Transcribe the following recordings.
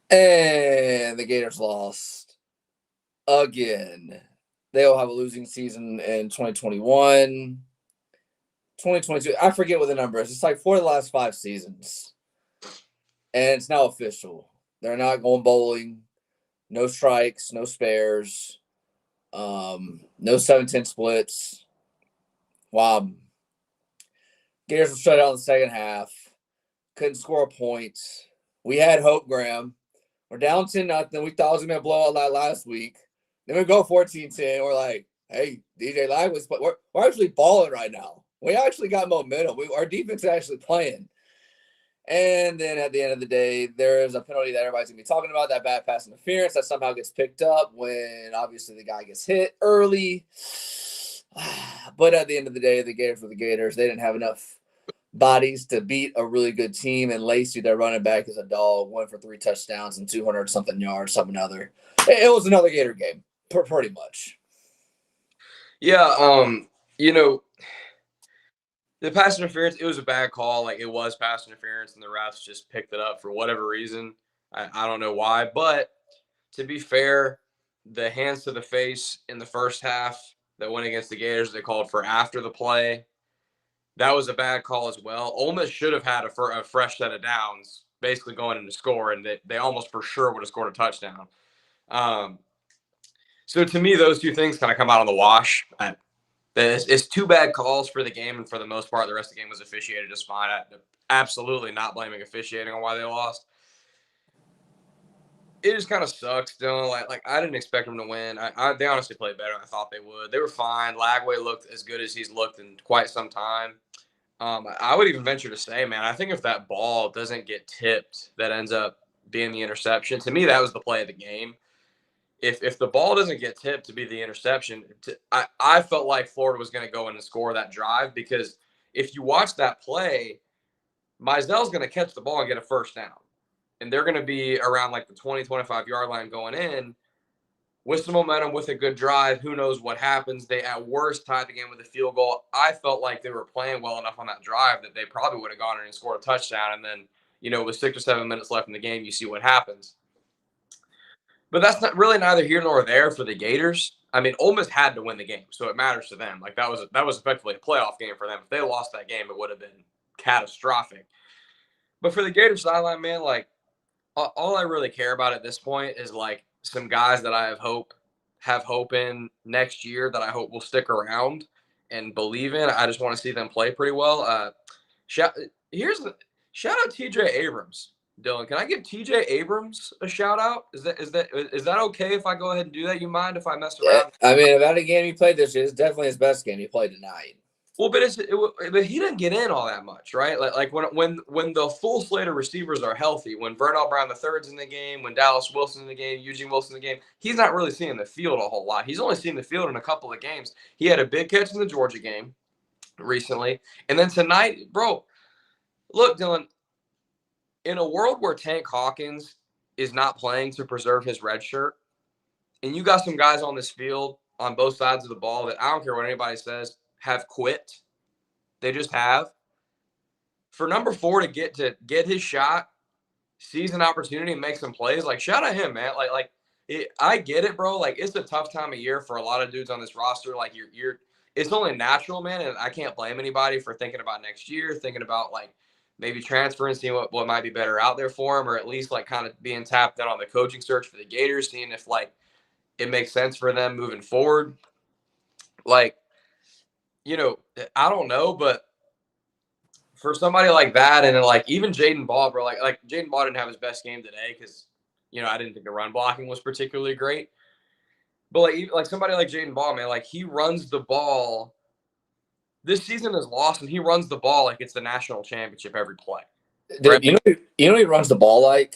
And the Gators lost again. They'll have a losing season in 2021, 2022. I forget what the number is. It's like 4 of the last 5 seasons. And it's now official. They're not going bowling. No strikes, no spares, no 7-10 splits. Wow. Gators were shut out in the second half. Couldn't score a point. We had hope, Graham. We're down 10-0. We thought it was going to be a blowout like last week. Then we go 14-10. We're like, hey, DJ Lag was, but we're actually balling right now. We actually got momentum. Our defense is actually playing. And then at the end of the day, there is a penalty that everybody's going to be talking about, that bad pass interference that somehow gets picked up when obviously the guy gets hit early. But at the end of the day, the Gators were the Gators. They didn't have enough bodies to beat a really good team. And Lacey, their running back, is a dog, went for 3 touchdowns and 200-something yards, something other. It was another Gator game, pretty much. Yeah, the pass interference, it was a bad call. Like, it was pass interference, and the refs just picked it up for whatever reason. I don't know why. But to be fair, the hands to the face in the first half that went against the Gators, they called for after the play. That was a bad call as well. Ole Miss should have had a fresh set of downs, basically going into score, and they almost for sure would have scored a touchdown. So to me, those two things kind of come out on the wash. It's 2 bad calls for the game, and for the most part, the rest of the game was officiated just fine. Absolutely not blaming officiating on why they lost. It just kind of sucks, Dylan. Like I didn't expect them to win. They honestly played better than I thought they would. They were fine. Lagway looked as good as he's looked in quite some time. I would even venture to say, man, I think if that ball doesn't get tipped, that ends up being the interception. To me, that was the play of the game. If the ball doesn't get tipped to be the interception, I felt like Florida was going to go in and score that drive, because if you watch that play, Mizell's going to catch the ball and get a first down. And they're going to be around like the 20, 25-yard line going in with some momentum, with a good drive. Who knows what happens? They at worst tied the game with a field goal. I felt like they were playing well enough on that drive that they probably would have gone in and scored a touchdown. And then, with 6 or 7 minutes left in the game, you see what happens. But that's not really neither here nor there for the Gators. I mean, Ole Miss had to win the game, so it matters to them. Like, that was effectively a playoff game for them. If they lost that game, it would have been catastrophic. But for the Gators sideline, man, like, all I really care about at this point is like some guys that I have hope in next year that I hope will stick around and believe in. I just want to see them play pretty well. Shout out TJ Abrams. Dylan, can I give TJ Abrams a shout out? Is that okay if I go ahead and do that? You mind if I mess Yeah, around? I mean, about a game he played this year, it's definitely his best game he played tonight. Well, but he didn't get in all that much, right? Like when the full slate of receivers are healthy, when Vernell Brown III's in the game, when Dallas Wilson's in the game, Eugene Wilson's in the game, he's not really seeing the field a whole lot. He's only seen the field in a couple of games. He had a big catch in the Georgia game recently, and then tonight, bro. Look, Dylan, in a world where Tank Hawkins is not playing to preserve his red shirt, and you got some guys on this field on both sides of the ball that I don't care what anybody says have quit. They just have. For number 4 to get his shot, sees an opportunity and make some plays, like, shout out him, man. I get it, bro. Like, it's a tough time of year for a lot of dudes on this roster. Like, it's only natural, man, and I can't blame anybody for thinking about next year, thinking about like maybe transferring, seeing what might be better out there for him, or at least like kind of being tapped in on the coaching search for the Gators, seeing if like it makes sense for them moving forward. Like, I don't know, but for somebody like that, and then like even Jaden Ball, bro, like Jaden Ball didn't have his best game today because I didn't think the run blocking was particularly great. But like somebody like Jaden Ball, man, like he runs the ball. This season is lost, and he runs the ball like it's the national championship every play. Dude, you know he runs the ball like.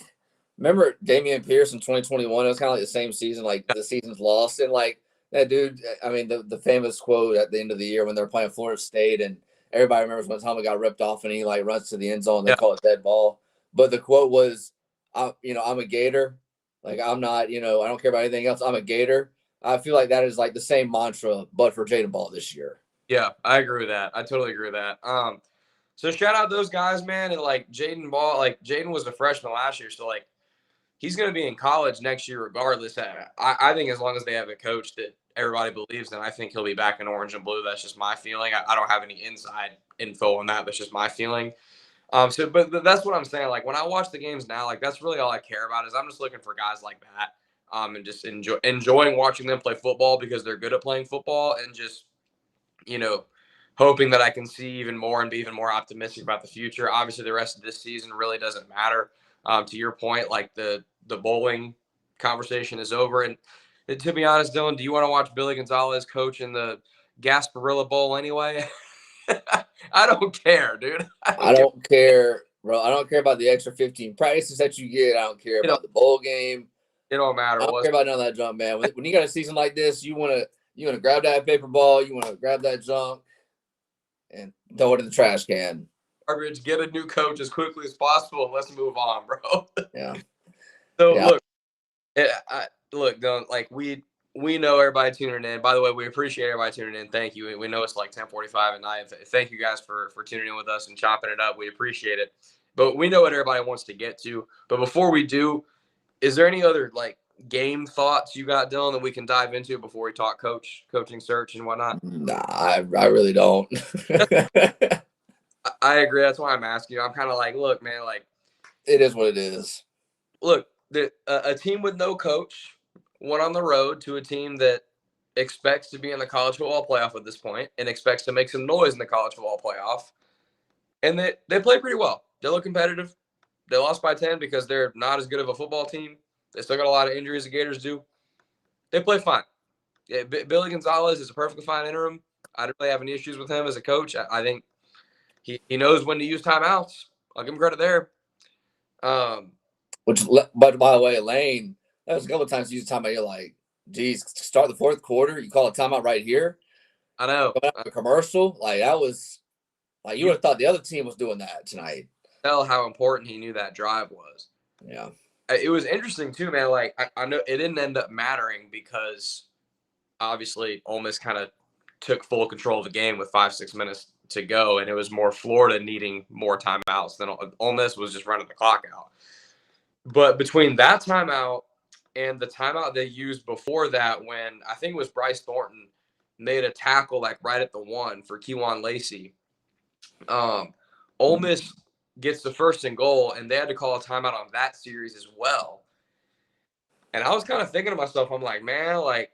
Remember Damian Pierce in 2021? It was kind of like the same season, like the season's lost, and like that dude. I mean, the famous quote at the end of the year when they're playing Florida State, and everybody remembers when his helmet got ripped off, and he like runs to the end zone. And they call it dead ball, but the quote was, I'm a Gator. Like, I'm not, I don't care about anything else. I'm a Gator. I feel like that is like the same mantra, but for Jaden Ball this year. Yeah, I agree with that. I totally agree with that. So shout out those guys, man, and like Jaden Ball. Like Jaden was a freshman last year, so like he's going to be in college next year regardless. I think as long as they have a coach that everybody believes in, I think he'll be back in orange and blue. That's just my feeling. I don't have any inside info on that. That's just my feeling. But that's what I'm saying. Like when I watch the games now, like that's really all I care about is I'm just looking for guys like that, and just enjoying watching them play football because they're good at playing football, and just hoping that I can see even more and be even more optimistic about the future. Obviously, the rest of this season really doesn't matter. To your point, like the bowling conversation is over, and to be honest, Dylan, do you want to watch Billy Gonzalez coach in the Gasparilla Bowl anyway? I don't care, dude. I don't care, bro. I don't care about the extra 15 practices that you get. I don't care about the bowl game. It don't matter. I don't care about none of that junk, man. When you got a season like this, you want to grab that paper ball, you want to grab that junk, and throw it in the trash can. Garbage. Get a new coach as quickly as possible, and let's move on, bro. Yeah. So look, Dylan. Like we know everybody tuning in. By the way, we appreciate everybody tuning in. Thank you. We know it's like 10:45 at night. Thank you guys for tuning in with us and chopping it up. We appreciate it. But we know what everybody wants to get to. But before we do, is there any other like game thoughts you got, Dylan, that we can dive into before we talk coaching search and whatnot? Nah, I really don't. I agree. That's why I'm asking you. I'm kind of like, look, man, like it is what it is. Look, a team with no coach went on the road to a team that expects to be in the college football playoff at this point and expects to make some noise in the college football playoff. And they play pretty well. They look competitive. They lost by 10 because they're not as good of a football team. They still got a lot of injuries the Gators do. They play fine. Yeah, Billy Gonzalez is a perfectly fine interim. I don't really have any issues with him as a coach. I think he knows when to use timeouts. I'll give him credit there. But by the way, Lane, that was a couple of times you used timeout. You're like, geez, start the fourth quarter. You call a timeout right here. I know. A commercial. Like that was like you would have thought the other team was doing that tonight. Tell how important he knew that drive was. Yeah. It was interesting too, man. Like I know it didn't end up mattering because obviously Ole Miss kind of took full control of the game with 5-6 minutes to go, and it was more Florida needing more timeouts than Ole Miss was just running the clock out. But between that timeout and the timeout they used before that, when I think it was Bryce Thornton made a tackle like right at the 1 for Kewan Lacey, Ole Miss gets the 1st and goal, and they had to call a timeout on that series as well. And I was kind of thinking to myself, I'm like, man, like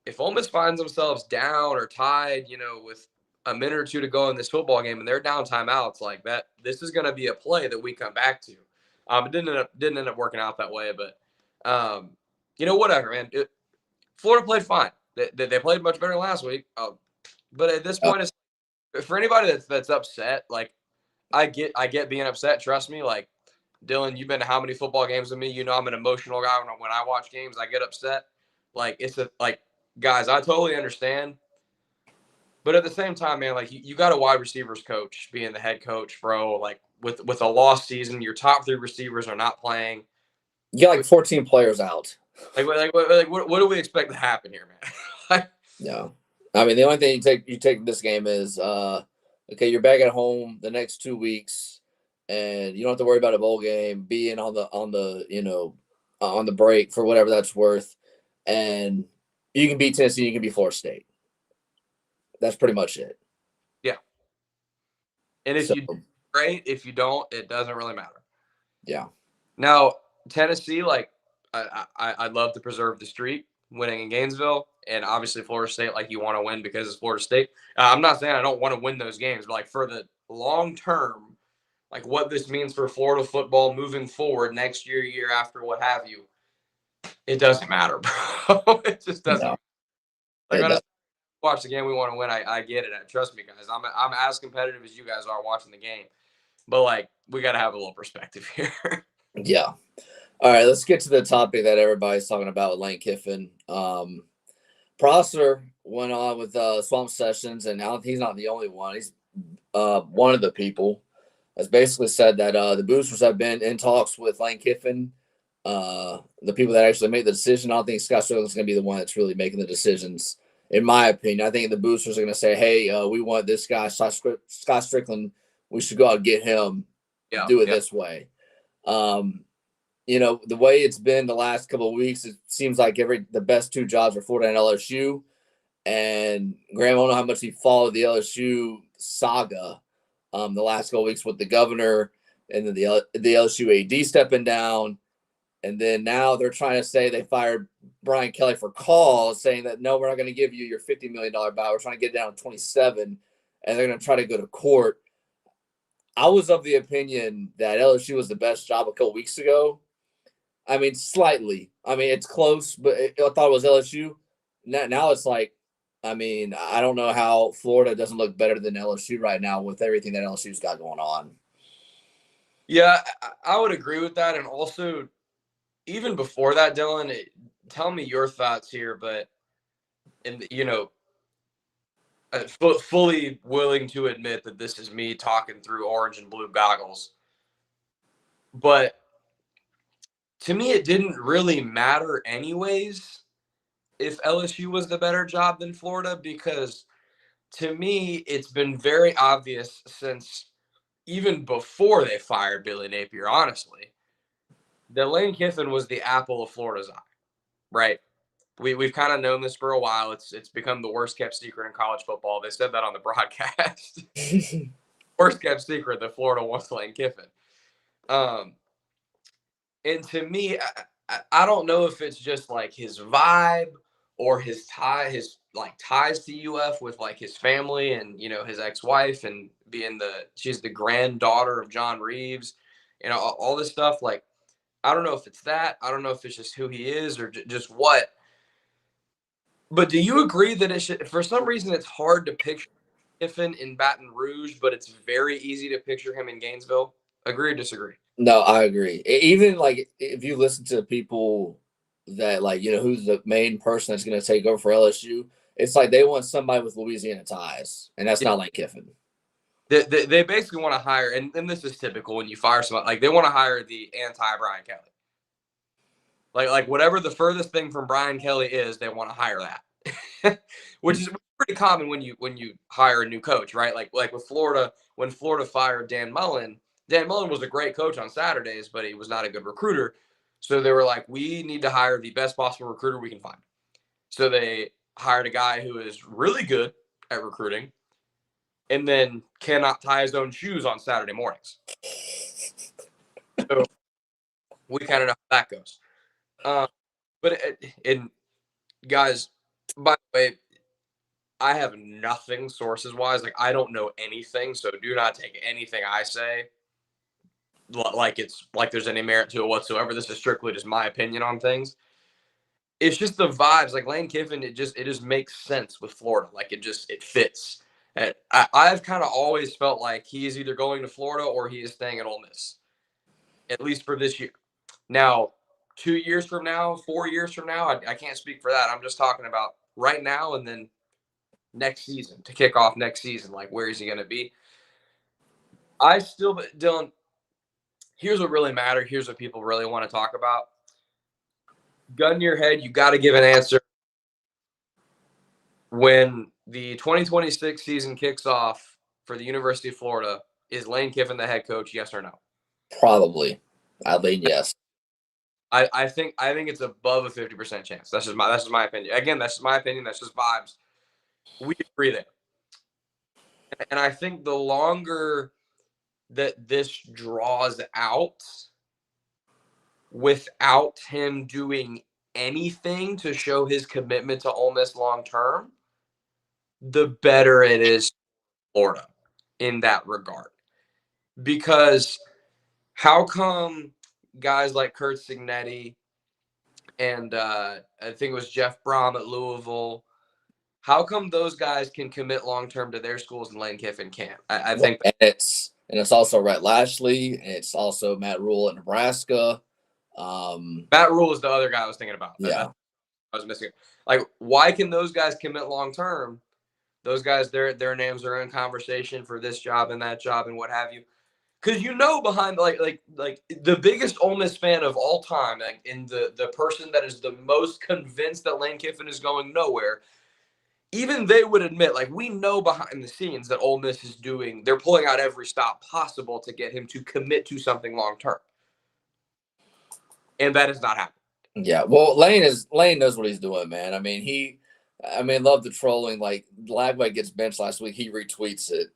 if Ole Miss finds themselves down or tied, with a minute or two to go in this football game, and they're down timeouts like that, this is going to be a play that we come back to. It didn't end up working out that way, but whatever, man. Florida played fine. They played much better than last week. But at this point, it's, for anybody that's upset, like I get being upset. Trust me, like Dylan, you've been to how many football games with me? You know I'm an emotional guy. When I watch games, I get upset. Like guys, I totally understand. But at the same time, man, like you got a wide receivers coach being the head coach, bro. Like with a lost season, your top 3 receivers are not playing. You got like 14 players out. What do we expect to happen here, man? Yeah. I mean, the only thing you take this game is, okay, you're back at home the next 2 weeks, and you don't have to worry about a bowl game, being on the break for whatever that's worth, and you can beat Tennessee, you can beat Florida State. That's pretty much it. Yeah. And if you do, great. If you don't, it doesn't really matter. Yeah. Now, Tennessee, like, I'd love to preserve the streak winning in Gainesville. And obviously, Florida State, like, you want to win because it's Florida State. I'm not saying I don't want to win those games, but, like, for the long term, like, what this means for Florida football moving forward next year, year after, what have you, it doesn't matter, bro. It just doesn't. No. Like, watch the game, we want to win. I get it. Trust me, guys. I'm as competitive as you guys are watching the game. But, like, we got to have a little perspective here. Yeah. All right, let's get to the topic that everybody's talking about with Lane Kiffin. Prosser went on with Swamp Sessions, and he's not the only one. He's one of the people has basically said that the boosters have been in talks with Lane Kiffin. The people that actually made the decision, I don't think Scott Strickland's going to be the one that's really making the decisions. In my opinion, I think the boosters are going to say, hey, we want this guy, Scott Strickland. We should go out and get him, do it this way. the way it's been the last couple of weeks, it seems like the best two jobs are Florida and LSU. And Graham, I don't know how much he followed the LSU saga the last couple of weeks with the governor and then the LSU AD stepping down. And then now they're trying to say they fired Brian Kelly for calls, saying that, no, we're not going to give you your $50 million buyout. We're trying to get it down to 27, and they're going to try to go to court. I was of the opinion that LSU was the best job a couple weeks ago. I mean, slightly. I mean, it's close, but I thought it was LSU. Now it's like, I mean, I don't know how Florida doesn't look better than LSU right now with everything that LSU's got going on. Yeah, I would agree with that. And also, even before that, Dylan, tell me your thoughts here, but, fully willing to admit that this is me talking through orange and blue goggles. But to me, it didn't really matter anyways if LSU was the better job than Florida, because to me, it's been very obvious since even before they fired Billy Napier, honestly, that Lane Kiffin was the apple of Florida's eye, right? We've kind of known this for a while. It's become the worst kept secret in college football. They said that on the broadcast. Worst kept secret that Florida wants Lane Kiffin. And to me, I don't know if it's just like his vibe or his ties to UF with like his family and his ex-wife and she's the granddaughter of John Reeves, all this stuff. Like, I don't know if it's that. I don't know if it's just who he is or just what. But do you agree that for some reason it's hard to picture Kiffin in Baton Rouge, but it's very easy to picture him in Gainesville? Agree or disagree? No, I agree. Even like if you listen to people that who's the main person that's going to take over for LSU, it's like they want somebody with Louisiana ties, and that's not like Kiffin. They basically want to hire, and this is typical when you fire somebody, like they want to hire the anti-Brian Kelly. Like whatever the furthest thing from Brian Kelly is, they want to hire that, which is pretty common when you hire a new coach, right? Like with Florida, when Florida fired Dan Mullen was a great coach on Saturdays, but he was not a good recruiter. So they were like, we need to hire the best possible recruiter we can find. So they hired a guy who is really good at recruiting and then cannot tie his own shoes on Saturday mornings. So we kind of know how that goes. But guys, by the way, I have nothing sources wise. Like, I don't know anything, so do not take anything I say like it's like there's any merit to it whatsoever. This is strictly just my opinion on things. It's just the vibes. Like Lane Kiffin, it just makes sense with Florida. Like it fits. And I've kind of always felt like he is either going to Florida or he is staying at Ole Miss, at least for this year. Now, 2 years from now, 4 years from now, I can't speak for that. I'm just talking about right now and then next season, to kick off next season. Like, where is he going to be? Dylan, here's what really matters. Here's what people really want to talk about. Gun to your head, you got to give an answer. When the 2026 season kicks off for the University of Florida, is Lane Kiffin the head coach, yes or no? Probably. I'd lean yes. I think it's above a 50% chance. That's just my opinion. Again, that's just my opinion. That's just vibes. We agree there. And I think the longer that this draws out without him doing anything to show his commitment to Ole Miss long term, the better it is for Florida in that regard. Because how come guys like Kurt Signetti and I think it was Jeff Brom at Louisville, how come those guys can commit long term to their schools and Lane Kiffin can't? I think it's also Rhett Lashley, and it's also Matt Rule at Nebraska. Matt Rule is the other guy I was thinking about. Yeah, I was missing. Like, why can those guys commit long term? Those guys, their names are in conversation for this job and that job and what have you. Because behind like the biggest Ole Miss fan of all time, like, and the person that is the most convinced that Lane Kiffin is going nowhere, even they would admit, like, we know behind the scenes that Ole Miss is they're pulling out every stop possible to get him to commit to something long term. and that has not happened. Yeah, well, Lane knows what he's doing, man. Love the trolling. Like Lagway gets benched last week, he retweets it,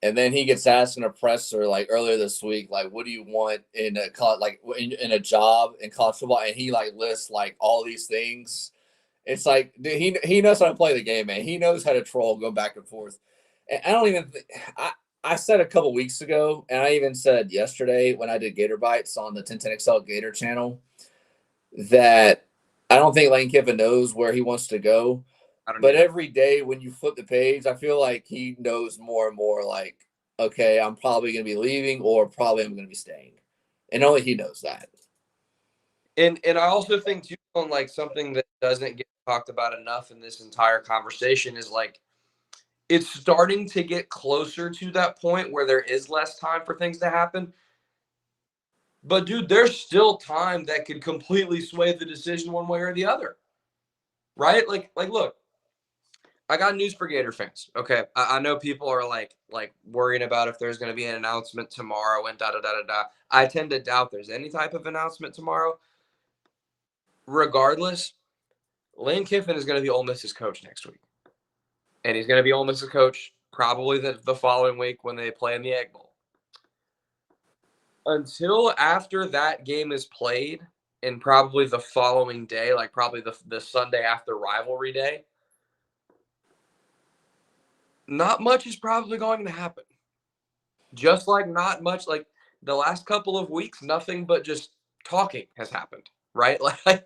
and then he gets asked in a presser like earlier this week, like, what do you want in a in a job in college football, and he like lists like all these things. It's like, dude, he knows how to play the game, man. He knows how to troll, go back and forth. And I don't even. I said a couple weeks ago, and I even said yesterday when I did Gator Bites on the 1010XL Gator channel that I don't think Lane Kiffin knows where he wants to go. But every day when you flip the page, I feel like he knows more and more. Like, okay, I'm probably going to be leaving, or probably I'm going to be staying, and only he knows that. And I also think too, on like something that doesn't get talked about enough in this entire conversation is like it's starting to get closer to that point where there is less time for things to happen. But dude, there's still time that could completely sway the decision one way or the other. Right? Like look, I got news for Gator fans. Okay. I know people are like worrying about if there's going to be an announcement tomorrow and da da da da da. I tend to doubt there's any type of announcement tomorrow. Regardless, Lane Kiffin is going to be Ole Miss's coach next week. And he's going to be Ole Miss's coach probably the following week when they play in the Egg Bowl. Until after that game is played, and probably the following day, like probably the Sunday after rivalry day, not much is probably going to happen. Just like not much, like the last couple of weeks, nothing but just talking has happened, right? Like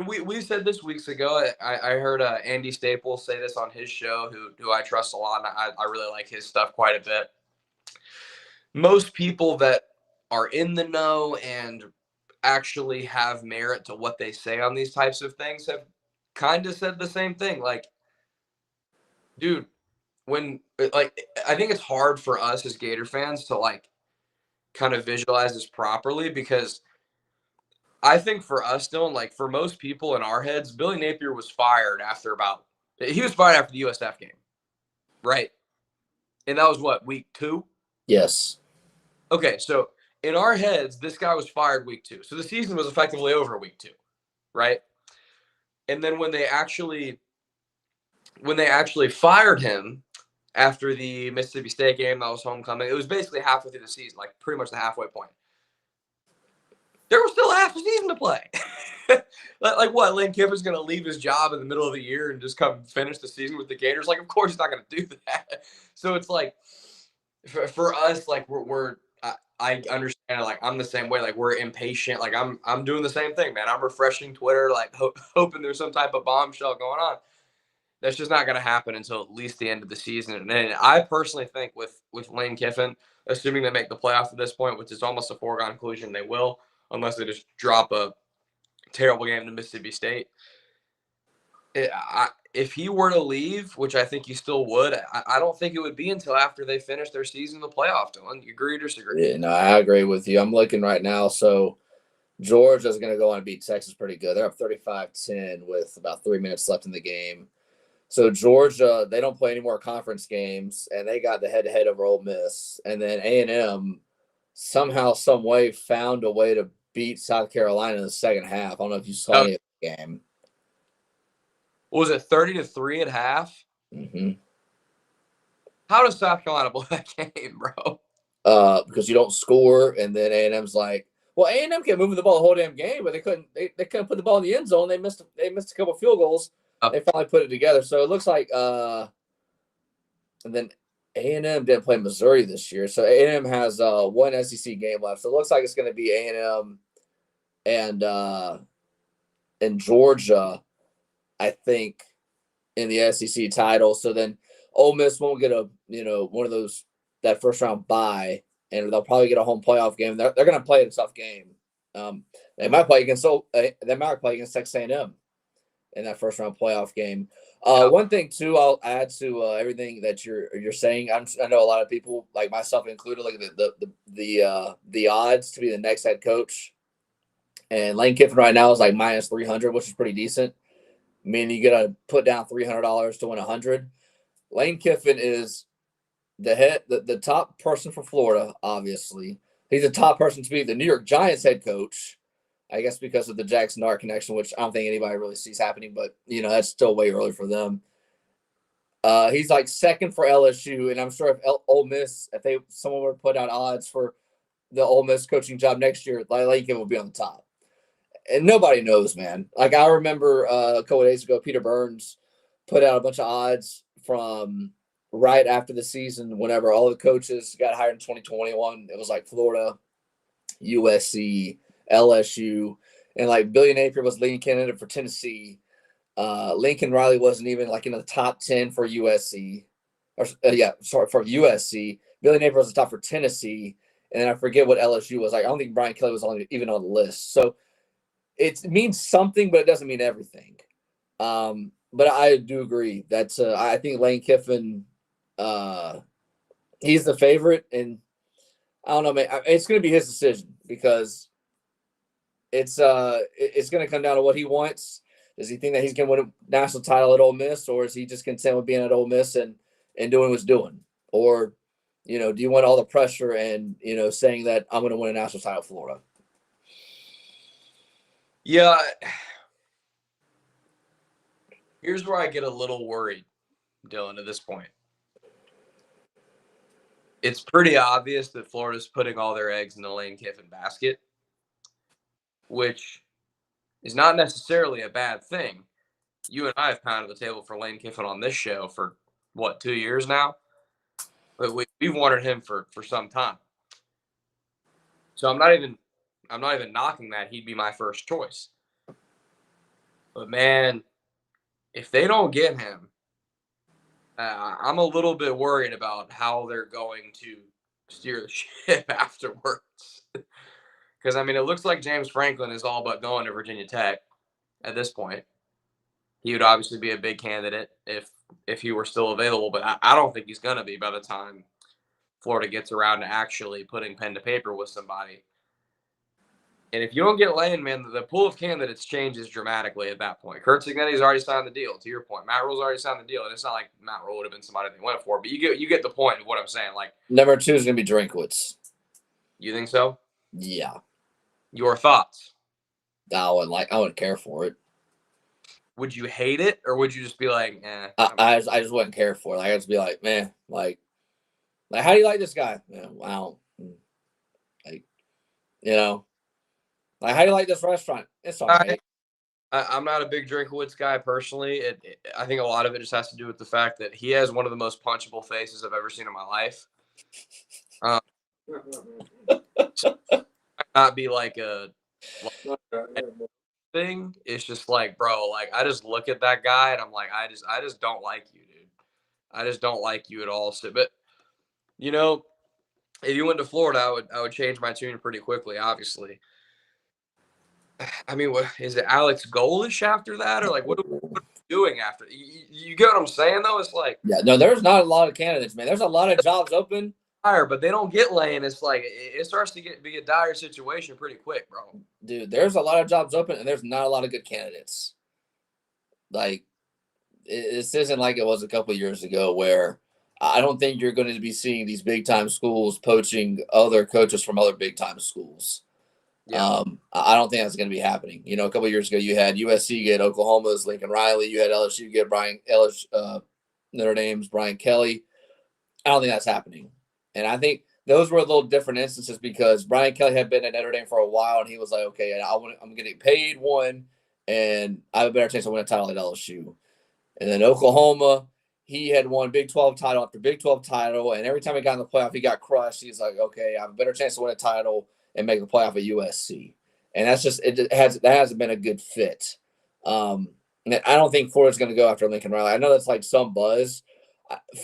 we said this weeks ago. I heard Andy Staples say this on his show, who I trust a lot, and I really like his stuff quite a bit. Most people that are in the know and actually have merit to what they say on these types of things have kind of said the same thing. Like, dude, when like I think it's hard for us as Gator fans to like kind of visualize this properly because I think for us, Dylan, like for most people in our heads, Billy Napier was fired after he was fired after the USF game, right? And that was what, week 2? Yes. Okay, so in our heads, this guy was fired week 2. So the season was effectively over week 2, right? And then when they actually fired him after the Mississippi State game, that was homecoming, it was basically halfway through the season, like pretty much the halfway point. There was still half the season to play. Like what? Lane Kiffin's going to leave his job in the middle of the year and just come finish the season with the Gators? Like, of course he's not going to do that. So it's like, for us, like I understand. Like I'm the same way. Like we're impatient. Like I'm doing the same thing, man. I'm refreshing Twitter, like hoping there's some type of bombshell going on. That's just not going to happen until at least the end of the season. And I personally think with Lane Kiffin, assuming they make the playoffs at this point, which is almost a foregone conclusion, they will, unless they just drop a terrible game to Mississippi State. If he were to leave, which I think he still would, I don't think it would be until after they finish their season in the playoff. Dylan, you agree or disagree? Yeah, no, I agree with you. I'm looking right now. So Georgia's going to go on and beat Texas pretty good. They're up 35-10 with about 3 minutes left in the game. So Georgia, they don't play any more conference games, and they got the head-to-head over Ole Miss. And then A&M somehow, some way, found a way to beat South Carolina in the second half. I don't know if you saw any of the game. Was it 30-3 at half? Mm-hmm. How does South Carolina blow that game, bro? Because you don't score, and then A&M's like, well, A&M kept moving the ball the whole damn game, but they couldn't. They couldn't put the ball in the end zone. They missed a couple field goals. They finally put it together. So it looks like, and then A&M didn't play Missouri this year. So A&M has one SEC game left. So it looks like it's going to be A&M and Georgia, I think, in the SEC title. So then Ole Miss won't get one of those that first round bye, and they'll probably get a home playoff game. They're going to play a tough game. They might play against Texas A&M in that first round playoff game. One thing too, I'll add to everything that you're saying. I know a lot of people, like myself included, look at the odds to be the next head coach. And Lane Kiffin right now is like minus 300, which is pretty decent. I mean, you got to put down $300 to win 100. Lane Kiffin is the top person for Florida, obviously. He's a top person to be the New York Giants head coach. I guess because of the Jackson Dart connection, which I don't think anybody really sees happening, but that's still way early for them. He's like second for LSU, and I'm sure if Ole Miss, if someone were to put out odds for the Ole Miss coaching job next year, Lincoln will be on the top. And nobody knows, man. Like I remember a couple of days ago, Peter Burns put out a bunch of odds from right after the season, whenever all the coaches got hired in 2021. It was like Florida, USC, LSU, and like Billy Napier was leading candidate for Tennessee. Lincoln Riley wasn't even like in the top 10 for USC, or for USC. Billy Napier was the top for Tennessee, and then I forget what LSU was like. I don't think Brian Kelly was even on the list. So it means something, but it doesn't mean everything. But I do agree that I think Lane Kiffin, he's the favorite, and I don't know, man. It's going to be his decision because it's going to come down to what he wants. Does he think that he's going to win a national title at Ole Miss, or is he just content with being at Ole Miss and doing what's doing? Or, do you want all the pressure and, saying that I'm going to win a national title at Florida? Yeah. Here's where I get a little worried, Dylan, at this point. It's pretty obvious that Florida's putting all their eggs in the Lane Kiffin basket, which is not necessarily a bad thing. You and I have pounded the table for Lane Kiffin on this show for, 2 years now? But we've wanted him for some time. So I'm not even knocking that he'd be my first choice. But, man, if they don't get him, I'm a little bit worried about how they're going to steer the ship afterwards. Because, it looks like James Franklin is all but going to Virginia Tech at this point. He would obviously be a big candidate if he were still available, but I don't think he's going to be by the time Florida gets around to actually putting pen to paper with somebody. And if you don't get Lane, man, the pool of candidates changes dramatically at that point. Kurt Cignetti's already signed the deal, to your point. Matt Rule's already signed the deal, and it's not like Matt Rule would have been somebody they went for, but you get the point of what I'm saying. Like, number 2 is going to be Drinkwitz. You think so? Yeah. Your thoughts? I wouldn't care for it. Would you hate it, or would you just be like, eh? I just wouldn't care for it. I'd just be like, man, like how do you like this guy? Wow. Like, like how do you like this restaurant? It's all right. I'm not a big Drinkwitz guy personally. I think a lot of it just has to do with the fact that he has one of the most punchable faces I've ever seen in my life. So it might not be like a thing. It's just like, bro, like I just look at that guy and I'm like, I just don't like you, dude. I just don't like you at all. So, but if you went to Florida, I would change my tune pretty quickly, obviously. What is it, Alex Golish after that, or like what are we doing after? You get what I'm saying though? It's like, yeah, no, there's not a lot of candidates, man. There's a lot of jobs open. But they don't get Lane. It's like it starts to be a dire situation pretty quick, bro. Dude, there's a lot of jobs open, and there's not a lot of good candidates. Like, this isn't like it was a couple of years ago where I don't think you're going to be seeing these big time schools poaching other coaches from other big time schools. Yeah. I don't think that's going to be happening. A couple of years ago, you had USC get Oklahoma's Lincoln Riley. You had LSU get Notre Dame's Brian Kelly. I don't think that's happening. And I think those were a little different instances because Brian Kelly had been at Notre Dame for a while, and he was like, okay, I'm getting paid one, and I have a better chance to win a title at LSU. And then Oklahoma, he had won Big 12 title after Big 12 title, and every time he got in the playoff, he got crushed. He's like, okay, I have a better chance to win a title and make the playoff at USC. And that's just that hasn't been a good fit. And I don't think Florida's going to go after Lincoln Riley. I know that's like some buzz.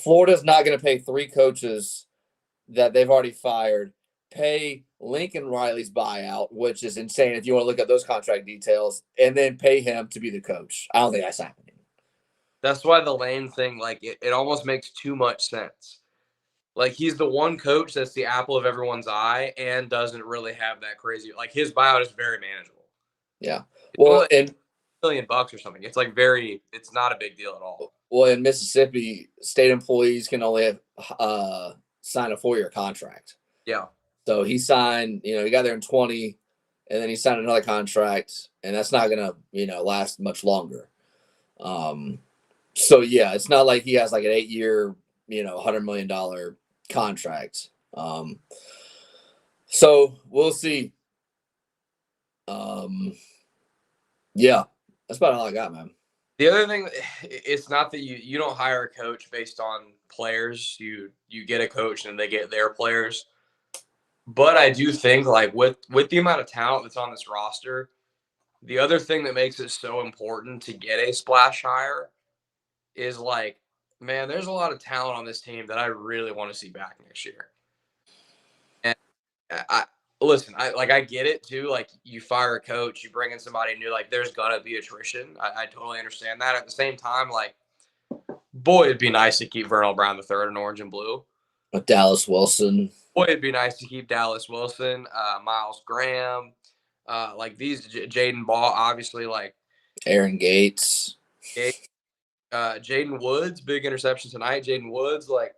Florida's not going to pay 3 coaches that they've already fired, pay Lincoln Riley's buyout, which is insane if you want to look at those contract details, and then pay him to be the coach. I don't think that's happening. That's why the Lane thing, like, it almost makes too much sense. Like, he's the one coach that's the apple of everyone's eye and doesn't really have that crazy – like, his buyout is very manageable. Yeah. Well, and $1 million or something. It's like it's not a big deal at all. Well, in Mississippi, state employees can only have sign a 4-year contract. Yeah. So he signed, he got there in 20, and then he signed another contract, and that's not gonna, last much longer. So yeah, it's not like he has like an 8-year, $100 million contract. So we'll see. Yeah, that's about all I got, man. The other thing, it's not that you don't hire a coach based on players. You get a coach and they get their players. But I do think like with the amount of talent that's on this roster, the other thing that makes it so important to get a splash hire is like, man, there's a lot of talent on this team that I really want to see back next year. And I listen, I get it too. Like you fire a coach, you bring in somebody new, like there's gonna be attrition. I totally understand that. At the same time, like, boy, it'd be nice to keep Vernal Brown the third in orange and blue. With Dallas Wilson. Boy, it'd be nice to keep Dallas Wilson, Miles Graham, like these Jaden Ball, obviously, like Aaron Gates. Jaden Woods, big interception tonight. Jaden Woods, like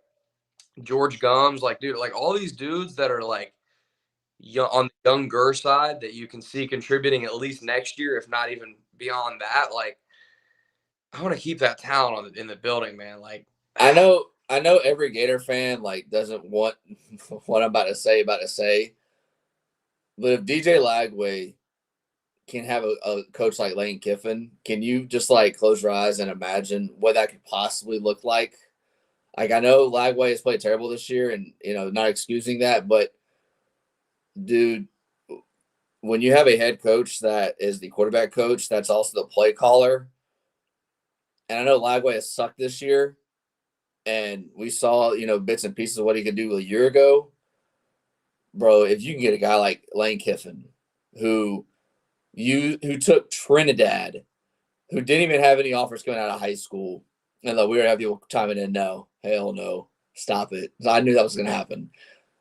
George Gums, like dude, like all these dudes that are like on the younger side that you can see contributing at least next year, if not even beyond that. Like, I want to keep that talent in the building, man. Like, I know every Gator fan like doesn't want what I'm about to say, but if DJ Lagway can have a coach like Lane Kiffin, can you just like close your eyes and imagine what that could possibly look like? Like I know Lagway has played terrible this year, and not excusing that, but dude, when you have a head coach that is the quarterback coach, that's also the play caller, and I know Lagway has sucked this year, and we saw bits and pieces of what he could do a year ago, bro. If you can get a guy like Lane Kiffin, who took Trinidad, who didn't even have any offers coming out of high school, and we were having people chiming in, no, hell no, stop it. I knew that was going to happen.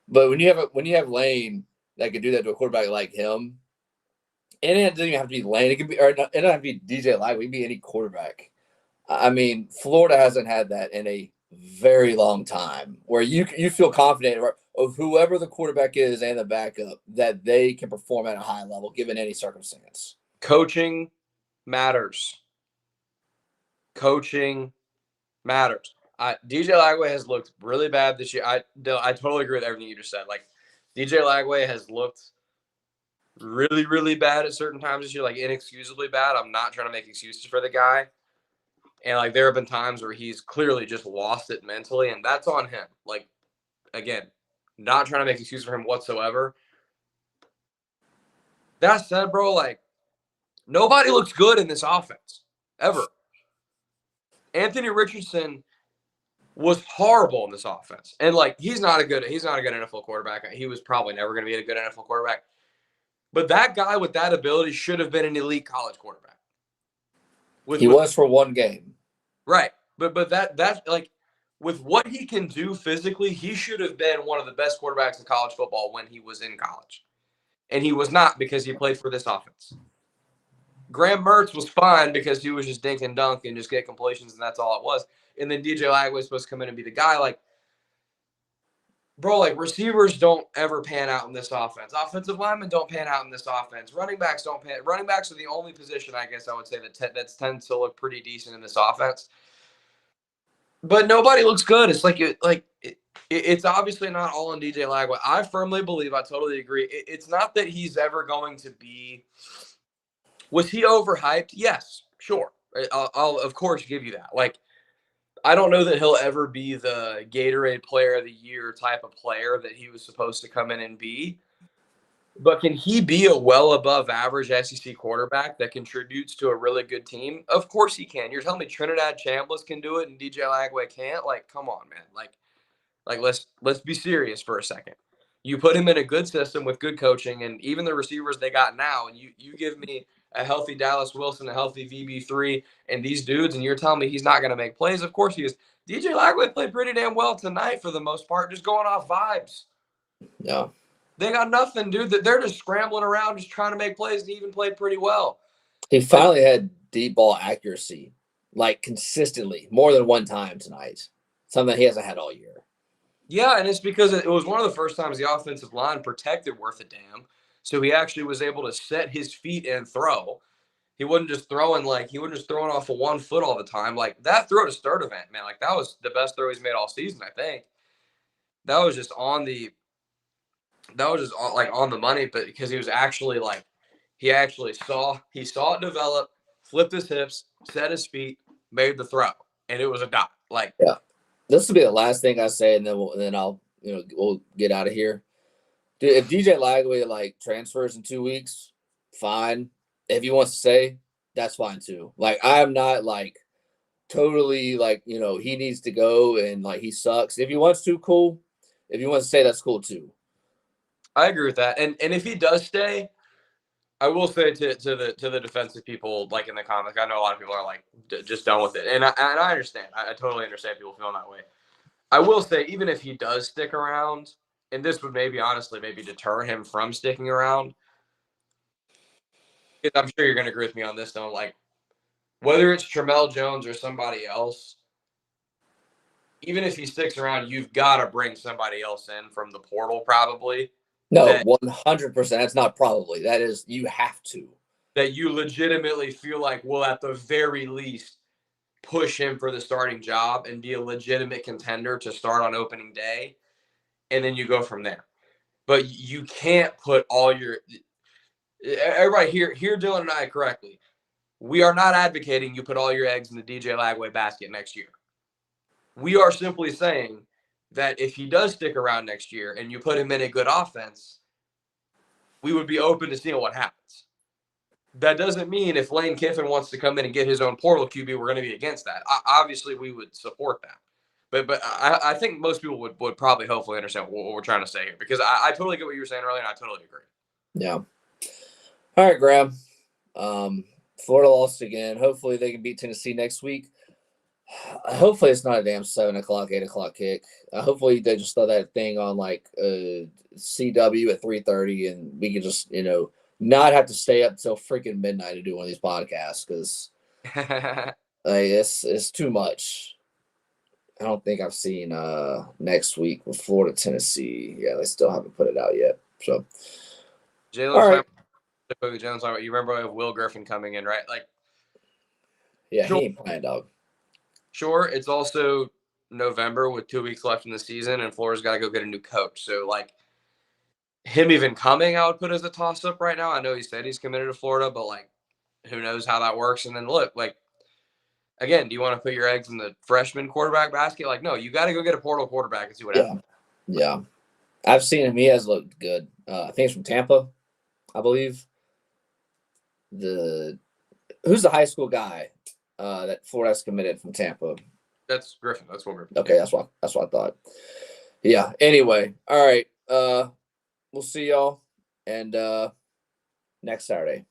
But when you have Lane that could do that to a quarterback like him, and it doesn't even have to be Lane. It could be, or it doesn't have to be DJ Lagway. It could be any quarterback. I mean, Florida hasn't had that in a very long time, where you feel confident of whoever the quarterback is and the backup that they can perform at a high level given any circumstance. coaching matters. Coaching matters. DJ Lagway has looked really bad this year. I totally agree with everything you just said. Like, DJ Lagway has looked really, really bad at certain times this year, like inexcusably bad. I'm not trying to make excuses for the guy. And like there have been times where he's clearly just lost it mentally, and that's on him. Like, again, not trying to make excuses for him whatsoever. That said, bro, like nobody looks good in this offense ever. Anthony Richardson was horrible in this offense, and like he's not a good NFL quarterback. He was probably never going to be a good NFL quarterback. But that guy with that ability should have been an elite college quarterback. He was for one game. Right. But that's like with what he can do physically, he should have been one of the best quarterbacks in college football when he was in college. And he was not because he played for this offense. Graham Mertz was fine because he was just dink and dunk and just get completions, and that's all it was. And then DJ Lagway was supposed to come in and be the guy. Like, bro, like receivers don't ever pan out in this offense. Offensive linemen don't pan out in this offense. Running backs don't pan. Running backs are the only position, I guess I would say, that tends to look pretty decent in this offense. But nobody looks good. It's it's obviously not all on DJ Lagway. I firmly believe, I totally agree. It's not that he's ever going to be. Was he overhyped? Yes, sure. I'll of course give you that. Like, I don't know that he'll ever be the Gatorade Player of the Year type of player that he was supposed to come in and be. But can he be a well above average SEC quarterback that contributes to a really good team? Of course he can. You're telling me Trinidad Chambliss can do it and DJ Lagway can't? Like, come on, man. Like let's be serious for a second. You put him in a good system with good coaching, and even the receivers they got now, and you give me a healthy Dallas Wilson, a healthy VB3, and these dudes, and you're telling me he's not going to make plays? Of course he is. DJ Lagway played pretty damn well tonight for the most part, just going off vibes. Yeah. They got nothing, dude. They're just scrambling around, just trying to make plays, and he even played pretty well. He finally had deep ball accuracy, like consistently, more than one time tonight. Something that he hasn't had all year. Yeah, and it's because it was one of the first times the offensive line protected worth a damn. So he actually was able to set his feet and throw. He wasn't just throwing off of 1 foot all the time. Like that throw to start event, man, like that was the best throw he's made all season, I think. That was just on the that was just on, like on the money, but because he was actually like he saw it develop, flipped his hips, set his feet, made the throw, and it was a dot. Like Yeah. This will be the last thing I say, and then I'll we'll get out of here. Dude, if DJ Lagway like transfers in 2 weeks, fine. If he wants to stay, that's fine too. Like I'm not like totally like he needs to go and like he sucks. If he wants to, cool. If he wants to stay, that's cool too. I agree with that, and if he does stay, I will say to the defensive people like in the comments, I know a lot of people are like just done with it, and I understand. I totally understand people feeling that way. I will say even if he does stick around, and this would maybe honestly maybe deter him from sticking around, because I'm sure you're going to agree with me on this. Though, like whether it's Tramel Jones or somebody else, even if he sticks around, you've got to bring somebody else in from the portal probably No, that 100%. That's not probably. That is, you have to. that you legitimately feel like will at the very least push him for the starting job and be a legitimate contender to start on opening day, and then you go from there. But you can't put all your everybody hear Dylan and I correctly. We are not advocating you put all your eggs in the DJ Lagway basket next year. We are simply saying that if he does stick around next year and you put him in a good offense, we would be open to seeing what happens. That doesn't mean if Lane Kiffin wants to come in and get his own portal QB, we're going to be against that. Obviously, we would support that. But I think most people would probably hopefully understand what we're trying to say here, because I totally get what you were saying earlier, and I totally agree. Yeah. All right, Graham. Florida lost again. Hopefully they can beat Tennessee next week. Hopefully it's not a damn 7 o'clock, 8 o'clock kick. Hopefully they just throw that thing on like CW at 3:30, and we can just not have to stay up till freaking midnight to do one of these podcasts because like, it's too much. I don't think I've seen next week with Florida Tennessee. Yeah, they still haven't put it out yet. So all right. Jalen Jones, you remember we have Will Griffin coming in, right? Like, Yeah, sure, he ain't playing, dog. sure. It's also November with 2 weeks left in the season, and Florida's got to go get a new coach. So, like, him even coming, I would put as a toss up right now. I know he said he's committed to Florida, but like, who knows how that works? And then look, like, again, do you want to put your eggs in the freshman quarterback basket? Like, no, you got to go get a portal quarterback and see what happens. Yeah. I've seen him. He has looked good. I think it's from Tampa, I believe. Who's the high school guy that Florida's committed from Tampa? That's Griffin. That's what Griffin. Okay, that's what I thought. Yeah. Anyway, all right. We'll see y'all and next Saturday.